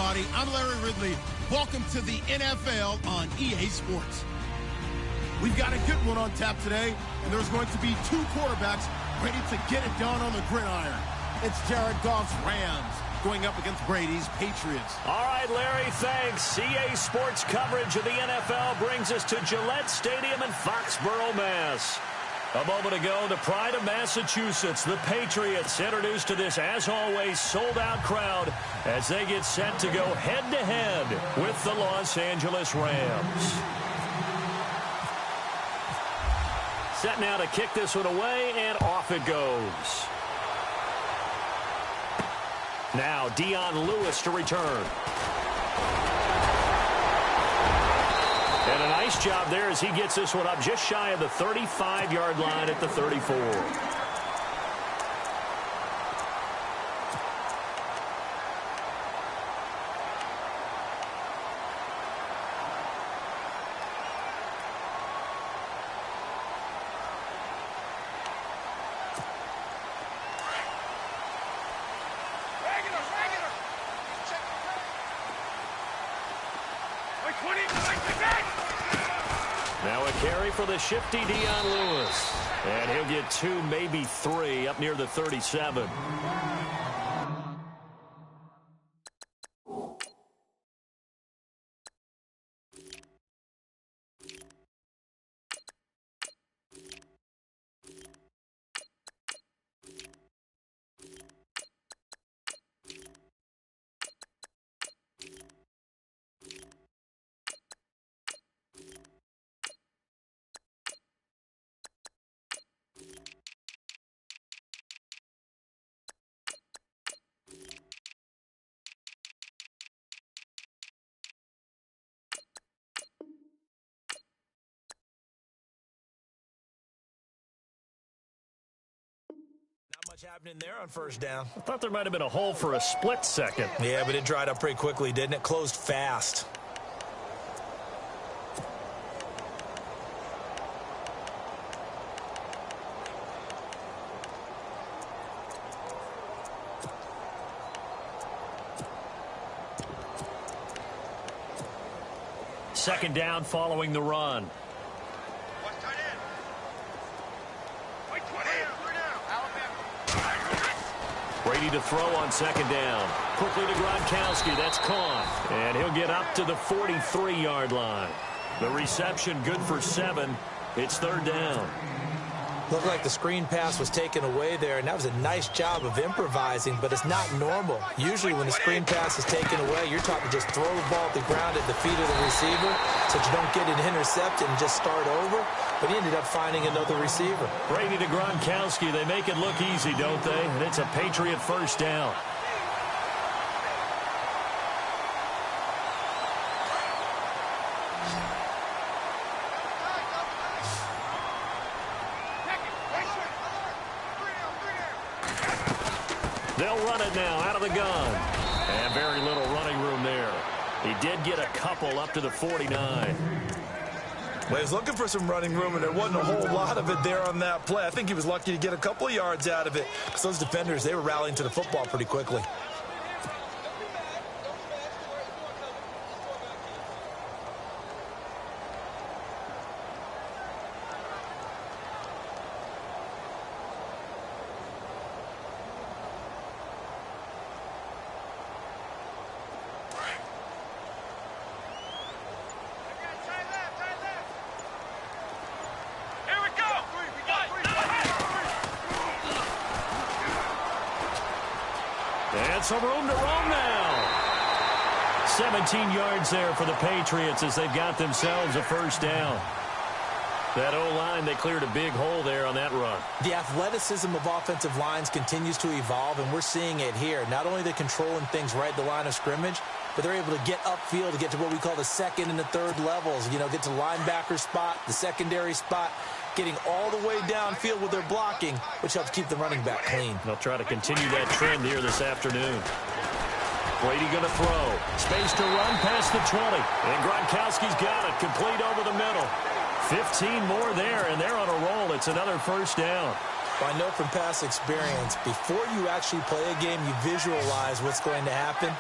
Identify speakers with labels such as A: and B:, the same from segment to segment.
A: everybody. I'm Larry Ridley. Welcome to the NFL on EA Sports. We've got a good one on tap today, and there's going to be two quarterbacks ready to get it done on the gridiron. It's Jared Goff's Rams going up against Brady's Patriots.
B: All right, Larry, thanks. EA Sports coverage of the NFL brings us to Gillette Stadium in Foxborough, Mass. A moment ago, the pride of Massachusetts, the Patriots, introduced to this, as always, sold-out crowd as they get set to go head-to-head with the Los Angeles Rams. Set now to kick this one away, and off it goes. Now, Dion Lewis to return. And a nice job there as he gets this one up just shy of the 35-yard line at the 34. Now a carry for the shifty Dion Lewis. And he'll get 2, maybe 3 up near the 37.
C: Much happening there on first down.
B: I thought there might have been a hole for a split second.
C: Yeah, but it dried up pretty quickly, didn't it? Closed fast.
B: Second down following the run. Brady to throw on second down. Quickly to Gronkowski. That's caught. And he'll get up to the 43-yard line. The reception good for 7. It's third down.
C: Looked like the screen pass was taken away there, and that was a nice job of improvising, but it's not normal. Usually when the screen pass is taken away, you're taught to just throw the ball at the ground at the feet of the receiver so that you don't get it intercepted and just start over. But he ended up finding another receiver.
B: Brady to Gronkowski. They make it look easy, don't they? And it's a Patriot first down. They'll run it now out of the gun. And very little running room there. He did get a couple up to the 49.
D: Well, he was looking for some running room, and there wasn't a whole lot of it there on that play. I think he was lucky to get a couple of yards out of it because those defenders, they were rallying to the football pretty quickly.
B: And some room to roam now. 17 yards there for the Patriots as they've got themselves a first down. That O-line, they cleared a big hole there on that run.
C: The athleticism of offensive lines continues to evolve, and we're seeing it here. Not only are they controlling things right at the line of scrimmage, but they're able to get upfield to get to what we call the second and the third levels. You know, get to linebacker spot, the secondary spot, getting all the way downfield with their blocking, which helps keep the running back clean.
B: They'll try to continue that trend here this afternoon. Brady going to throw. Space to run past the 20. And Gronkowski's got it. Complete over the middle. 15 more there, and they're on a roll. It's another first down.
C: Well, I know from past experience, before you actually play a game, you visualize what's going to happen.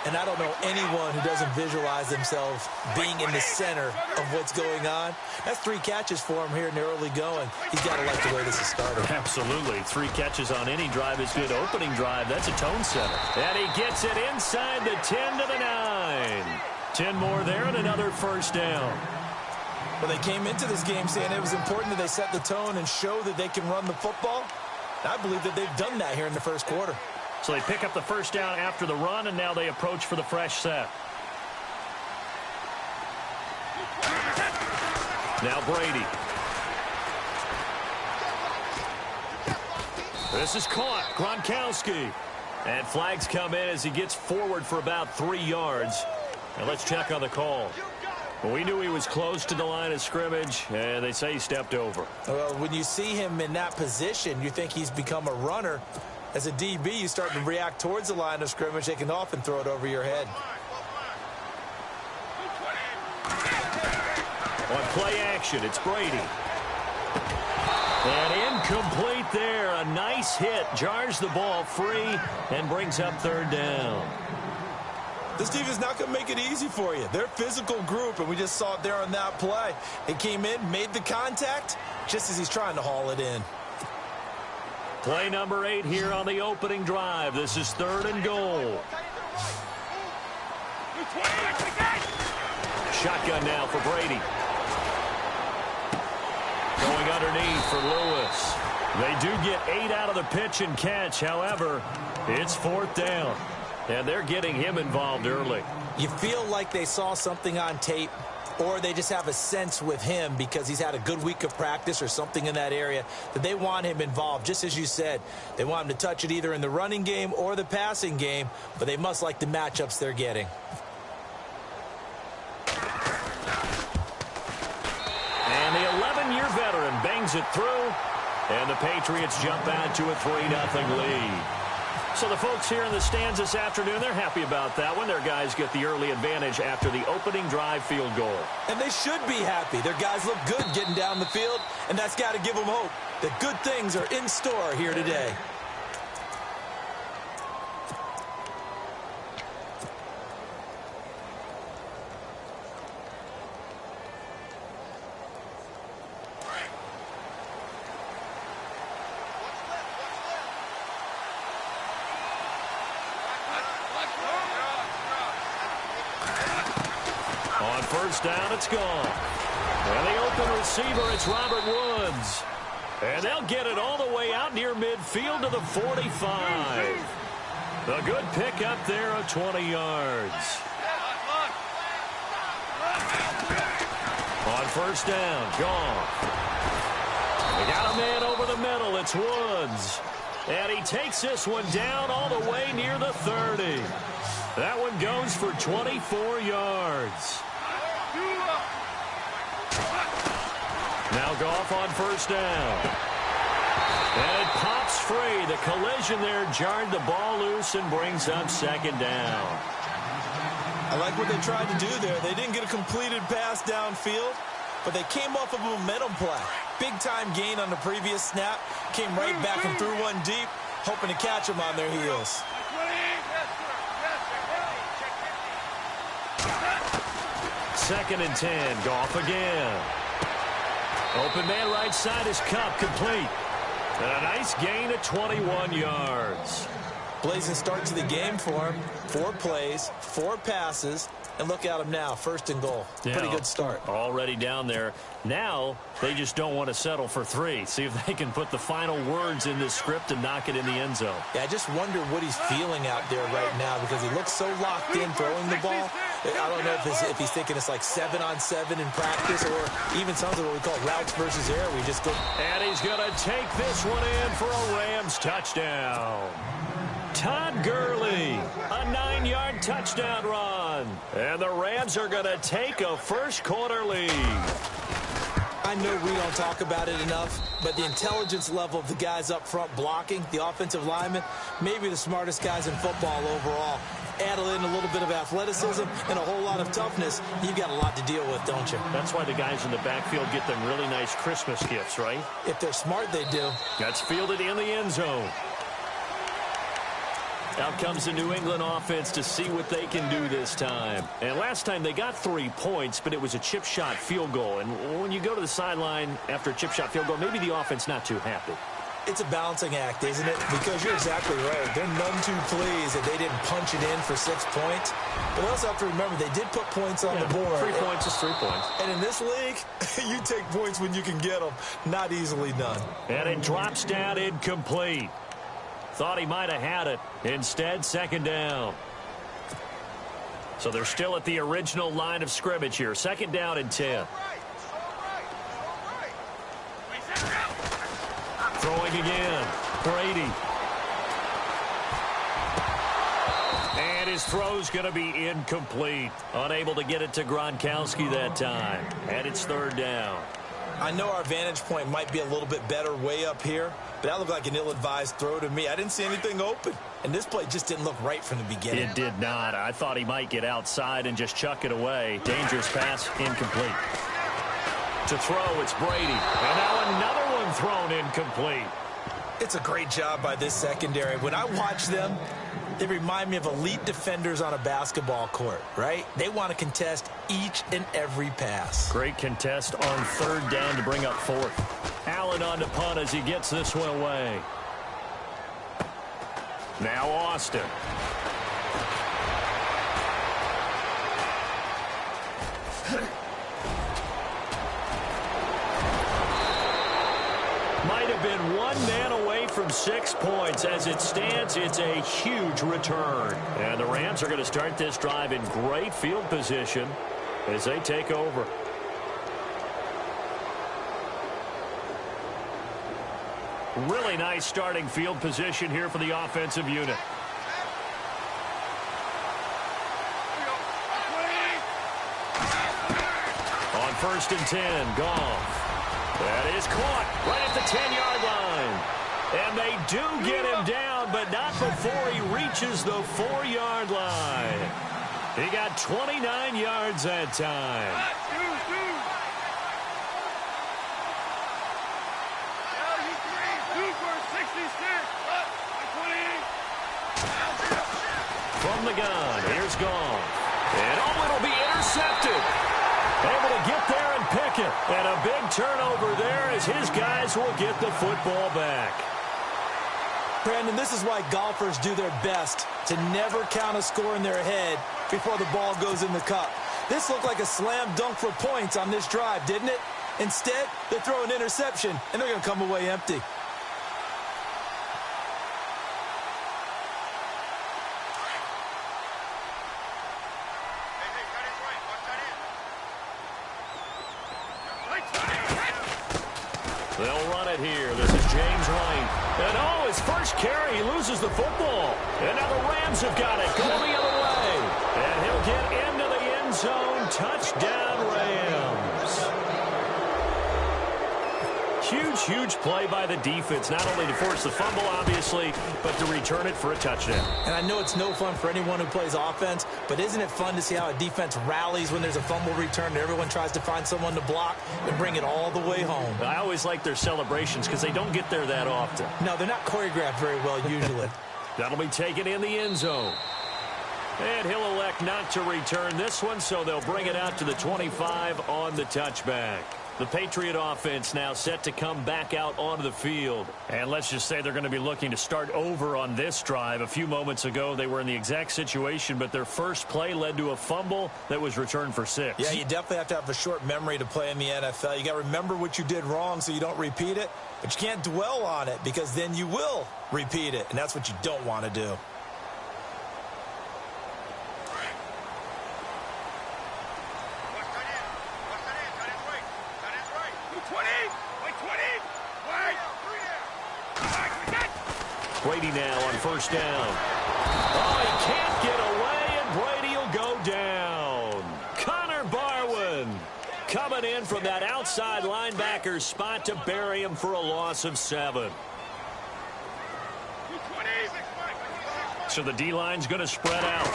C: And I don't know anyone who doesn't visualize themselves being in the center of what's going on. That's 3 catches for him here in the early going. He's got to like the way this is started.
B: Absolutely. 3 catches on any drive is good. Opening drive, that's a tone setter. And he gets it inside the 10 to the 9. 10 more there and another first down.
C: Well, they came into this game saying it was important that they set the tone and show that they can run the football. I believe that they've done that here in the first quarter.
B: So they pick up the first down after the run, and now they approach for the fresh set. Now Brady. This is caught. Gronkowski. And flags come in as he gets forward for about 3 yards. Now let's check on the call. Well, we knew he was close to the line of scrimmage, and they say he stepped over.
C: Well, when you see him in that position, you think he's become a runner. As a DB, you start to react towards the line of scrimmage. They can often throw it over your head.
B: On play action, it's Brady. And incomplete there. A nice hit. Jars the ball free and brings up 3rd down.
D: This team is not going to make it easy for you. They're a physical group, and we just saw it there on that play. They came in, made the contact, just as he's trying to haul it in.
B: Play number 8 here on the opening drive. This is 3rd and goal. Shotgun now for Brady. Going underneath for Lewis. They do get 8 out of the pitch and catch. However, it's 4th down. And they're getting him involved early.
C: You feel like they saw something on tape, or they just have a sense with him because he's had a good week of practice or something in that area that they want him involved. Just as you said, they want him to touch it either in the running game or the passing game, but they must like the matchups they're getting.
B: And the 11-year veteran bangs it through, and the Patriots jump out to a 3-0 lead. So the folks here in the stands this afternoon, they're happy about that one. Their guys get the early advantage after the opening drive field goal.
C: And they should be happy. Their guys look good getting down the field, and that's got to give them hope that good things are in store here today.
B: First down, it's gone. And the open receiver, it's Robert Woods. And they'll get it all the way out near midfield to the 45. A good pickup there of 20 yards. On first down, gone. They got a man over the middle, it's Woods. And he takes this one down all the way near the 30. That one goes for 24 yards. Now Goff on first down. And it pops free. The collision there jarred the ball loose and brings up 2nd down.
D: I like what they tried to do there. They didn't get a completed pass downfield, but they came off of a momentum play. Big-time gain on the previous snap. Came right back and threw one deep, hoping to catch them on their heels.
B: Second and 10. Goff again. Open man right side is Cup, complete. And a nice gain of 21 yards.
C: Blazing start to the game for him. 4 plays, 4 passes, and look at him now, 1st and goal.
B: Yeah,
C: pretty good start.
B: Already down there. Now they just don't want to settle for 3. See if they can put the final words in this script and knock it in the end zone.
C: Yeah, I just wonder what he's feeling out there right now because he looks so locked in throwing the ball. I don't know if he's thinking it's like 7-on-7 in practice or even something what we call routes versus air. We just go.
B: And he's going to take this one in for a Rams touchdown. Todd Gurley, a 9-yard touchdown run. And the Rams are going to take a first quarter lead.
C: I know we don't talk about it enough, but the intelligence level of the guys up front blocking, the offensive linemen, maybe the smartest guys in football overall. Add in a little bit of athleticism and a whole lot of toughness, you've got a lot to deal with, don't you?
B: That's why the guys in the backfield get them really nice Christmas gifts, right?
C: If they're smart, they do.
B: That's fielded in the end zone. Out comes the New England offense to see what they can do this time. And last time they got 3 points, but it was a chip shot field goal. And when you go to the sideline after a chip shot field goal, maybe the offense not too happy.
C: It's a balancing act, isn't it? Because you're exactly right. They're none too pleased that they didn't punch it in for 6 points. But also have to remember, they did put points on the board.
B: 3 points is 3 points.
C: And in this league, you take points when you can get them. Not easily done.
B: And it drops down incomplete. Thought he might have had it. Instead, second down. So they're still at the original line of scrimmage here. Second down and 10. Throwing again. Brady. And his throw's going to be incomplete. Unable to get it to Gronkowski that time. And it's third down.
C: I know our vantage point might be a little bit better way up here, but that looked like an ill-advised throw to me. I didn't see anything open. And this play just didn't look right from the beginning.
B: It did not. I thought he might get outside and just chuck it away. Dangerous pass, incomplete. To throw, it's Brady. And now another one thrown incomplete.
C: It's a great job by this secondary. When I watch them, they remind me of elite defenders on a basketball court, right? They want to contest each and every pass.
B: Great contest on third down to bring up fourth. Allen on the punt as he gets this one away. Now Austin. Might have been one man away from 6 points. As it stands, it's a huge return. And the Rams are going to start this drive in great field position as they take over. Really nice starting field position here for the offensive unit. On 1st and 10, Goff. That is caught right at the 10-yard line. And they do get him down, but not before he reaches the 4-yard line. He got 29 yards that time. From the gun, here's Goff. And it'll be intercepted. Able to get there and pick it. And a big turnover there as his guys will get the football back.
C: Brandon, this is why golfers do their best to never count a score in their head before the ball goes in the cup. This looked like a slam dunk for points on this drive, didn't it? Instead, they throw an interception, and they're going to come away empty.
B: They'll run it here. This is James White. And his first carry, he loses the football. And now the Rams have got it, going the other way. And he'll get into the end zone. Touchdown, Rams. Huge play by the defense, not only to force the fumble, obviously, but to return it for a touchdown.
C: And I know it's no fun for anyone who plays offense, but isn't it fun to see how a defense rallies when there's a fumble return and everyone tries to find someone to block and bring it all the way home?
B: I always like their celebrations because they don't get there that often.
C: No, they're not choreographed very well usually.
B: That'll be taken in the end zone. And he'll elect not to return this one, so they'll bring it out to the 25 on the touchback. The Patriot offense now set to come back out onto the field. And let's just say they're going to be looking to start over on this drive. A few moments ago, they were in the exact situation, but their first play led to a fumble that was returned for 6.
C: Yeah, you definitely have to have a short memory to play in the NFL. You got to remember what you did wrong so you don't repeat it, but you can't dwell on it because then you will repeat it, and that's what you don't want to do.
B: Brady now on 1st down. Oh, he can't get away, and Brady will go down. Connor Barwin coming in from that outside linebacker spot to bury him for a loss of 7. So the D-line's going to spread out.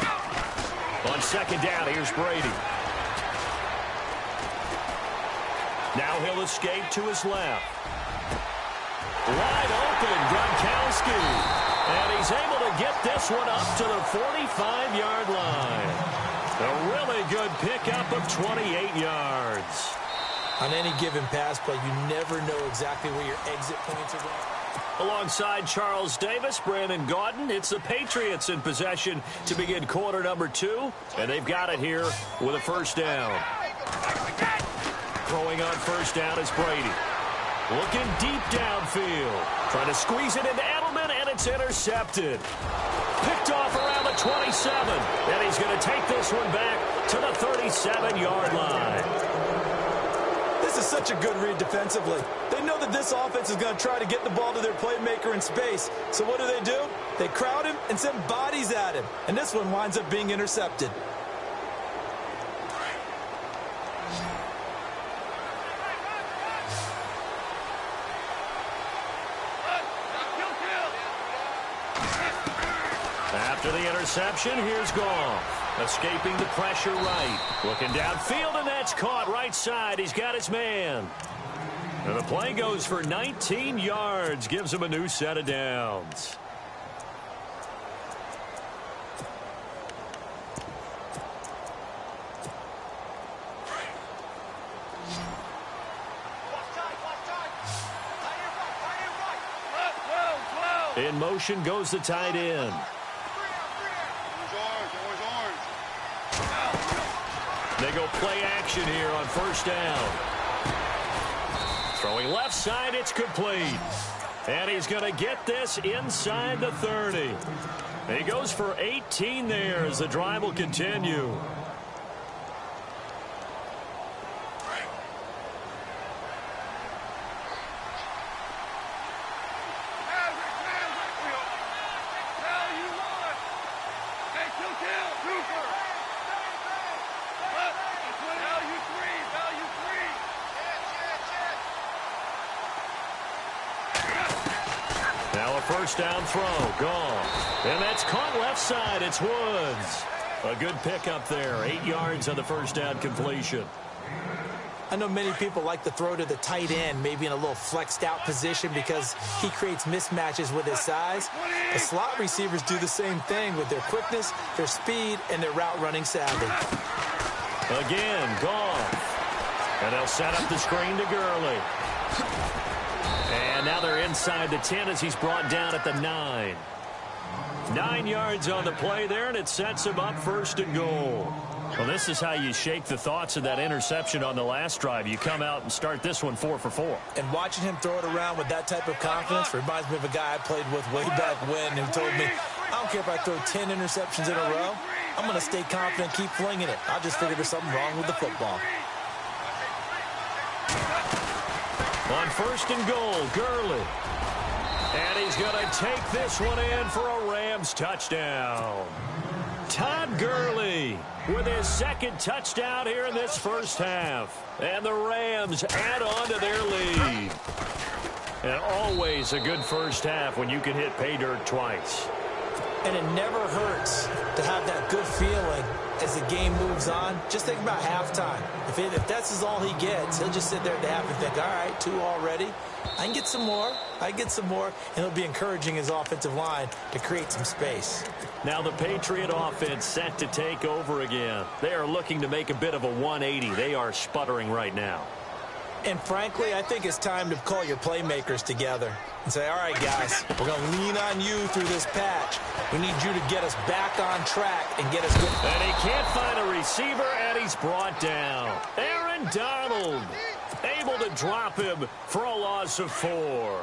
B: On 2nd down, here's Brady. Now he'll escape to his left. Wide open, Gronkowski. And he's able to get this one up to the 45-yard line. A really good pickup of 28 yards.
C: On any given pass play, you never know exactly where your exit points are going.
B: Alongside Charles Davis, Brandon Gaudin, it's the Patriots in possession to begin quarter number 2, and they've got it here with a first down. Throwing on first down is Brady. Looking deep downfield. Trying to squeeze it into Edelman, and it's intercepted. Picked off around the 27, and he's going to take this one back to the 37-yard line.
D: This is such a good read defensively. They know that this offense is going to try to get the ball to their playmaker in space. So what do? They crowd him and send bodies at him. And this one winds up being intercepted.
B: After the interception, here's Goff. Escaping the pressure right. Looking downfield, and that's caught right side. He's got his man. And the play goes for 19 yards. Gives him a new set of downs. In motion goes the tight end. They go play action here on first down. Throwing left side, it's complete. And he's going to get this inside the 30. He goes for 18 there as the drive will continue. First down throw, gone. And that's caught left side. It's Woods. A good pickup there. 8 yards on the first down completion.
C: I know many people like to throw to the tight end, maybe in a little flexed out position because he creates mismatches with his size. The slot receivers do the same thing with their quickness, their speed, and their route running savvy.
B: Again, gone. And they'll set up the screen to Gurley. And now they're inside the 10 as he's brought down at the 9. 9 yards on the play there, and it sets him up first and goal. Well, this is how you shake the thoughts of that interception on the last drive. You come out and start this one 4 for 4.
C: And watching him throw it around with that type of confidence reminds me of a guy I played with way back when who told me, I don't care if I throw 10 interceptions in a row. I'm going to stay confident, keep flinging it. I just figured there's something wrong with the football.
B: On first and goal, Gurley. And he's going to take this one in for a Rams touchdown. Todd Gurley with his second touchdown here in this first half. And the Rams add on to their lead. And always a good first half when you can hit pay dirt twice.
C: And it never hurts to have that good feeling as the game moves on. Just think about halftime. If that's all he gets, he'll just sit there at the half and think, all right, 2 already. I can get some more. I can get some more. And he'll be encouraging his offensive line to create some space.
B: Now the Patriot offense set to take over again. They are looking to make a bit of a 180. They are sputtering right now.
C: And frankly, I think it's time to call your playmakers together and say, all right, guys, we're going to lean on you through this patch. We need you to get us back on track and get us good.
B: And he can't find a receiver, and he's brought down. Aaron Donald able to drop him for a loss of 4.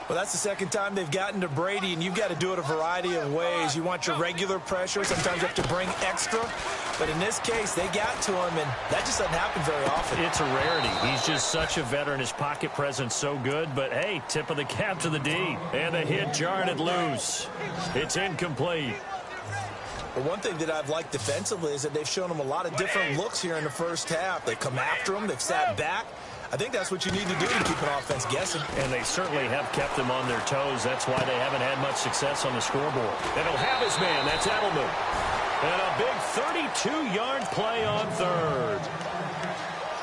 D: Well, that's the second time they've gotten to Brady, and you've got to do it a variety of ways. You want your regular pressure. Sometimes you have to bring extra. But in this case, they got to him, and that just doesn't happen very often.
B: It's a rarity. He's just such a veteran. His pocket presence so good. But, hey, tip of the cap to the D. And the hit jarred it loose. It's incomplete.
C: But one thing that I've liked defensively is that they've shown him a lot of different looks here in the first half. They've come after him. They've sat back. I think that's what you need to do to keep an offense guessing.
B: And they certainly have kept them on their toes. That's why they haven't had much success on the scoreboard. And he'll have his man. That's Edelman. And a big 32-yard play on third.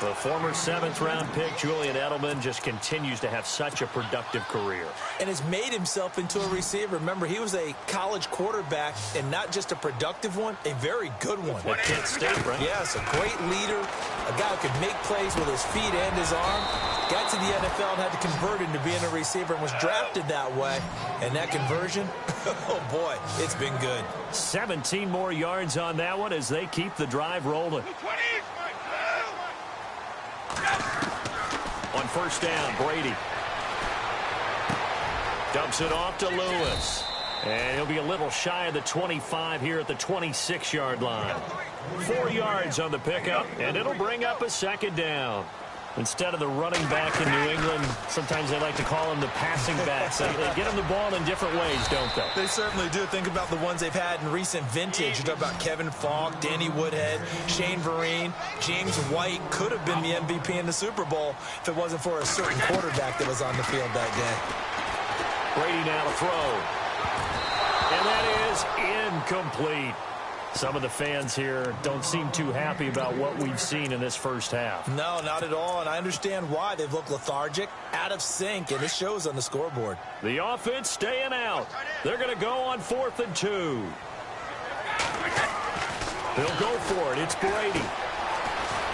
B: The former 7th-round pick, Julian Edelman, just continues to have such a productive career.
C: And has made himself into a receiver. Remember, he was a college quarterback, and not just a productive one, a very good one.
B: At Kent State, right?
C: Yes, a great leader, a guy who could make plays with his feet and his arm. Got to the NFL and had to convert into being a receiver and was drafted that way. And that conversion, oh boy, it's been good.
B: 17 more yards on that one as they keep the drive rolling. On first down, Brady dumps it off to Lewis. And he'll be a little shy of the 25 here at the 26-yard line. 4 yards on the pickup, and it'll bring up a second down. Instead of the running back in New England, sometimes they like to call them the passing backs. They get them the ball in different ways, don't they?
C: They certainly do. Think about the ones they've had in recent vintage. You talk about Kevin Falk, Danny Woodhead, Shane Vereen, James White could have been the MVP in the Super Bowl if it wasn't for a certain quarterback that was on the field that day.
B: Brady now to throw. And that is incomplete. Some of the fans here don't seem too happy about what we've seen in this first half.
C: No, not at all, and I understand why. They've looked lethargic, out of sync, and it shows on the scoreboard.
B: The offense staying out. They're going to go on 4th and 2. They'll go for it. It's Brady.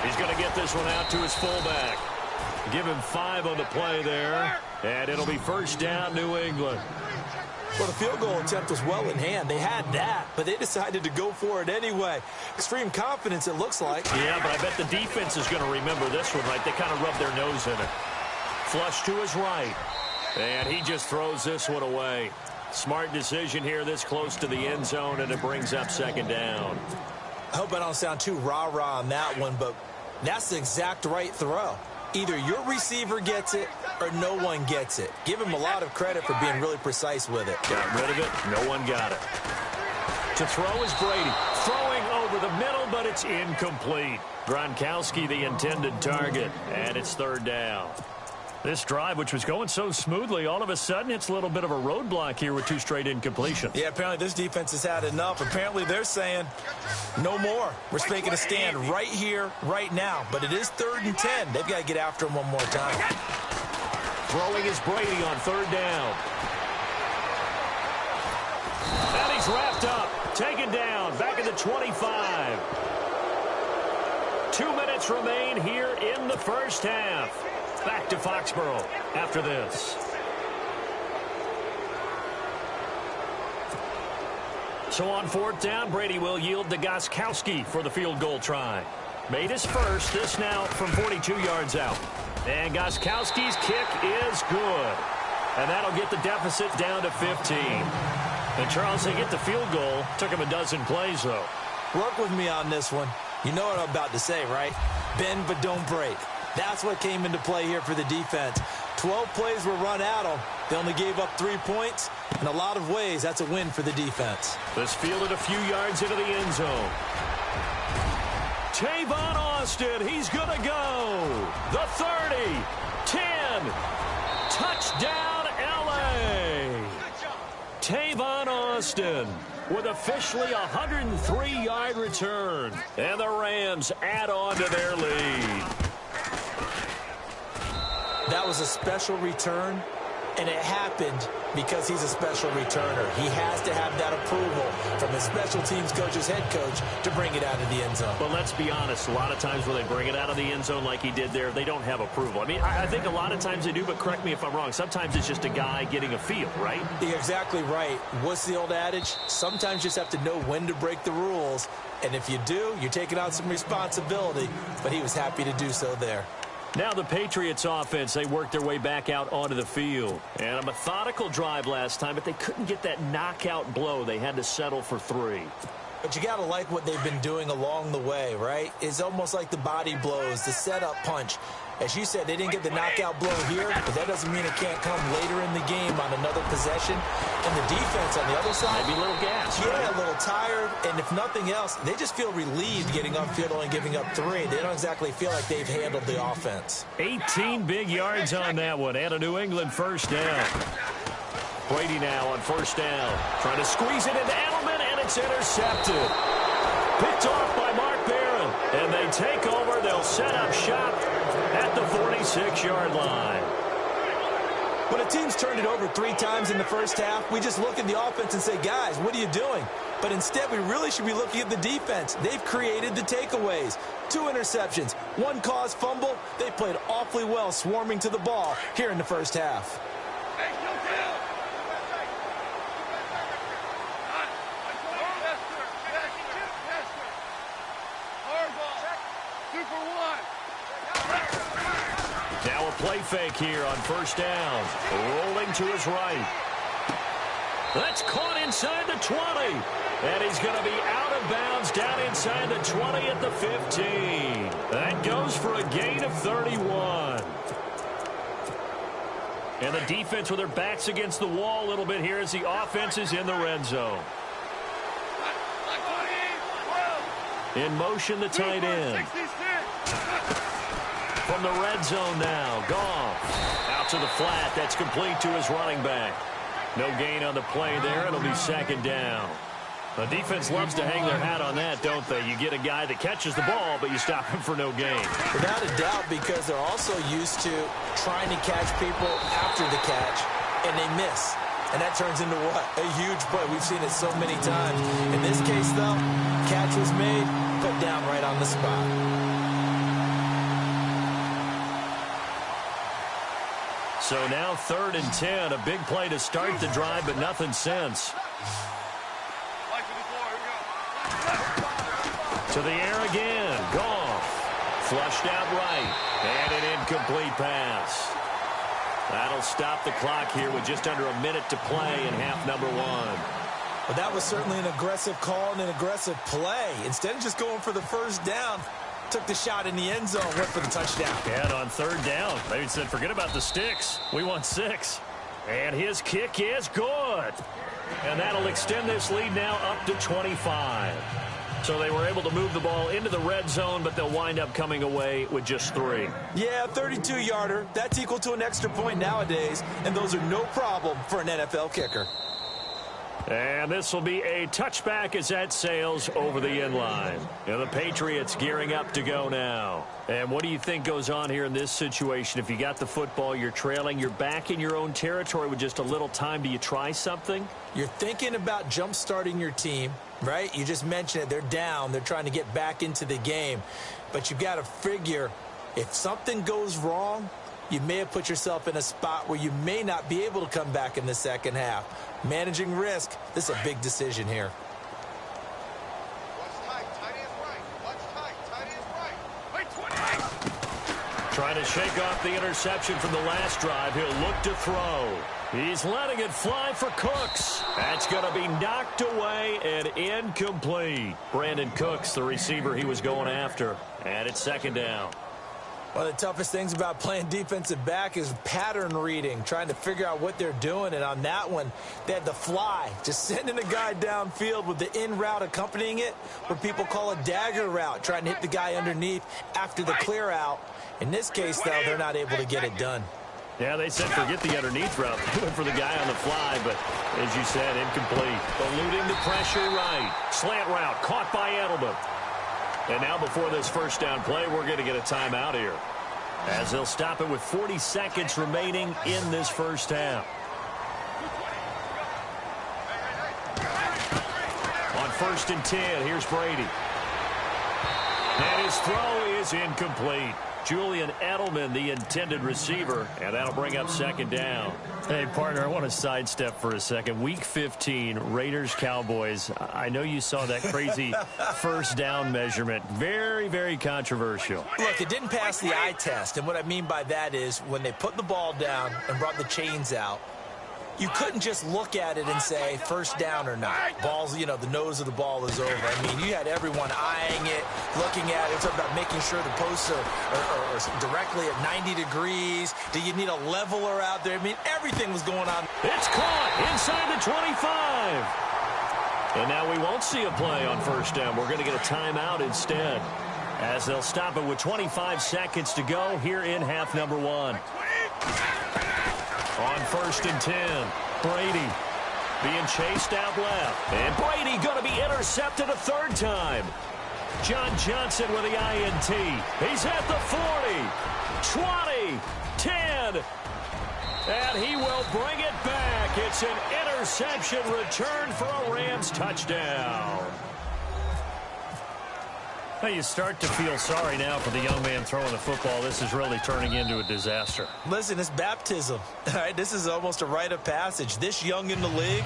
B: He's going to get this one out to his fullback. Give him 5 on the play there, and it'll be first down, New England.
C: Well, the field goal attempt was well in hand. They had that, but they decided to go for it anyway. Extreme confidence, it looks like.
B: Yeah, but I bet the defense is going to remember this one, right? They kind of rub their nose in it. Flush to his right. And he just throws this one away. Smart decision here this close to the end zone, and it brings up second down.
C: I hope I don't sound too rah-rah on that one, but that's the exact right throw. Either your receiver gets it or no one gets it. Give him a lot of credit for being really precise with it.
B: Got rid of it. No one got it. To throw is Brady. Throwing over the middle, but it's incomplete. Gronkowski, the intended target, and it's third down. This drive, which was going so smoothly, all of a sudden it's a little bit of a roadblock here with 2 straight incompletions.
C: Yeah, apparently this defense has had enough. Apparently they're saying no more. We're making a stand right here, right now. But it is 3rd and 10. They've got to get after him one more time.
B: Throwing is Brady on 3rd down. And he's wrapped up. Taken down. Back at the 25. 2 minutes remain here in the first half. Back to Foxborough after this. So on 4th down, Brady will yield to Gostkowski for the field goal try. Made his first. This now from 42 yards out. And Gostkowski's kick is good. And that'll get the deficit down to 15. And Charles, they get the field goal. Took him a dozen plays, though.
C: Work with me on this one. You know what I'm about to say, right? Bend but don't break. That's what came into play here for the defense. 12 plays were run at them. They only gave up 3 points. In a lot of ways, that's a win for the defense.
B: This fielded a few yards into the end zone. Tavon Austin, he's going to go. The 30, 10, touchdown L.A. Tavon Austin with officially a 103-yard return. And the Rams add on to their lead.
C: That was a special return, and it happened because he's a special returner. He has to have that approval from his special teams coach's head coach to bring it out of the end zone.
B: But let's be honest, a lot of times when they bring it out of the end zone like he did there, they don't have approval. I mean, I think a lot of times they do, but correct me if I'm wrong. Sometimes it's just a guy getting a feel, right?
C: You're exactly right. What's the old adage? Sometimes you just have to know when to break the rules, and if you do, you're taking on some responsibility, but he was happy to do so there.
B: Now the Patriots offense, they worked their way back out onto the field. And a methodical drive last time, but they couldn't get that knockout blow. They had to settle for 3.
C: But you got to like what they've been doing along the way, right? It's almost like the body blows, the setup punch. As you said, they didn't get the knockout blow here, but that doesn't mean it can't come later in the game on another possession. And the defense on the other side,
B: maybe a little gas.
C: Yeah,
B: right?
C: a little tired. And if nothing else, they just feel relieved getting upfield only giving up 3. They don't exactly feel like they've handled the offense.
B: 18 big yards on that one, and a New England first down. Brady now on first down, trying to squeeze it into Edelman, and it's intercepted. Picked off by Mark Barron. And they take over. They'll set up shop at the 46-yard line.
C: When a team's turned it over 3 times in the first half, we just look at the offense and say, guys, what are you doing? But instead, we really should be looking at the defense. They've created the takeaways. 2 interceptions, 1 caused fumble. They played awfully well swarming to the ball here in the first half.
B: Now a play fake here on first down. Rolling to his right. That's caught inside the 20. And he's going to be out of bounds down inside the 20 at the 15. That goes for a gain of 31. And the defense with their backs against the wall a little bit here as the offense is in the red zone. In motion, the tight end. From the red zone now, Goff. Out to the flat. That's complete to his running back. No gain on the play there. It'll be second down. The defense loves to hang their hat on that, don't they? You get a guy that catches the ball, but you stop him for no gain.
C: Without a doubt, because they're also used to trying to catch people after the catch, and they miss. And that turns into what? A huge play. We've seen it so many times. In this case, though, catch was made, put down right on the spot.
B: So now 3rd and 10. A big play to start the drive, but nothing since. To the air again. Goff. Flushed out right. And an incomplete pass. That'll stop the clock here with just under a minute to play in half number 1.
C: Well, that was certainly an aggressive call and an aggressive play. Instead of just going for the first down, took the shot in the end zone, went for the touchdown.
B: And on 3rd down, they said, forget about the sticks. We want 6. And his kick is good. And that'll extend this lead now up to 25. So they were able to move the ball into the red zone, but they'll wind up coming away with just 3.
C: Yeah, 32-yarder. That's equal to an extra point nowadays, and those are no problem for an NFL kicker.
B: And this will be a touchback as that sails over the end line. And the Patriots gearing up to go now. And what do you think goes on here in this situation? If you got the football, you're trailing, you're back in your own territory with just a little time. Do you try something?
C: You're thinking about jump-starting your team, right? You just mentioned it. They're down. They're trying to get back into the game. But you've got to figure if something goes wrong, you may have put yourself in a spot where you may not be able to come back in the second half. Managing risk, this is a big decision here.
B: Trying to shake off the interception from the last drive. He'll look to throw. He's letting it fly for Cooks. That's going to be knocked away and incomplete. Brandon Cooks, the receiver he was going after. And it's second down.
C: One of the toughest things about playing defensive back is pattern reading, trying to figure out what they're doing. And on that one, they had the fly, just sending a guy downfield with the in route accompanying it, what people call a dagger route, trying to hit the guy underneath after the clear out. In this case, though, they're not able to get it done.
B: Yeah, they said forget the underneath route. They went for the guy on the fly, but as you said, incomplete. Eluding the pressure right. Slant route caught by Edelman. And now before this first down play, we're going to get a timeout here, as they'll stop it with 40 seconds remaining in this first half. On 1st and 10, here's Brady. And his throw is incomplete. Julian Edelman, the intended receiver, and that'll bring up second down. Hey, partner, I want to sidestep for a second. Week 15, Raiders-Cowboys. I know you saw that crazy first down measurement. Very, very controversial.
C: Look, it didn't pass the eye test, and what I mean by that is when they put the ball down and brought the chains out, you couldn't just look at it and say first down or not. Balls, you know, the nose of the ball is over. I mean, you had everyone eyeing it, looking at it. It's about making sure the posts are directly at 90 degrees. Do you need a leveler out there? I mean, everything was going on.
B: It's caught inside the 25. And now we won't see a play on first down. We're going to get a timeout instead, as they'll stop it with 25 seconds to go here in half number 1. On 1st and 10, Brady being chased out left. And Brady going to be intercepted a 3rd time. John Johnson with the INT. He's at the 40, 20, 10, and he will bring it back. It's an interception return for a Rams touchdown. Now you start to feel sorry now for the young man throwing the football. This is really turning into a disaster.
C: Listen, it's baptism. All right, this is almost a rite of passage. This young in the league,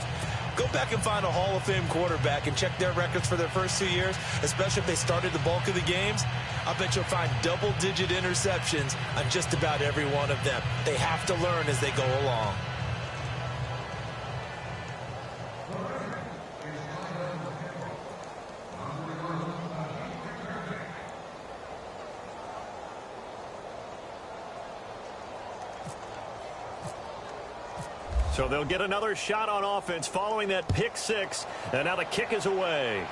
C: go back and find a Hall of Fame quarterback and check their records for their first 2 years, especially if they started the bulk of the games. I bet you'll find double-digit interceptions on just about every one of them. They have to learn as they go along.
B: So they'll get another shot on offense following that pick six. And now the kick is away.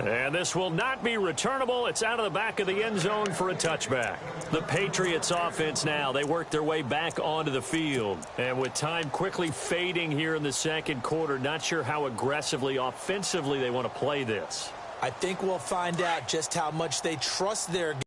B: And this will not be returnable. It's out of the back of the end zone for a touchback. The Patriots offense now, they work their way back onto the field. And with time quickly fading here in the second quarter, not sure how aggressively, offensively they want to play this.
C: I think we'll find out just how much they trust their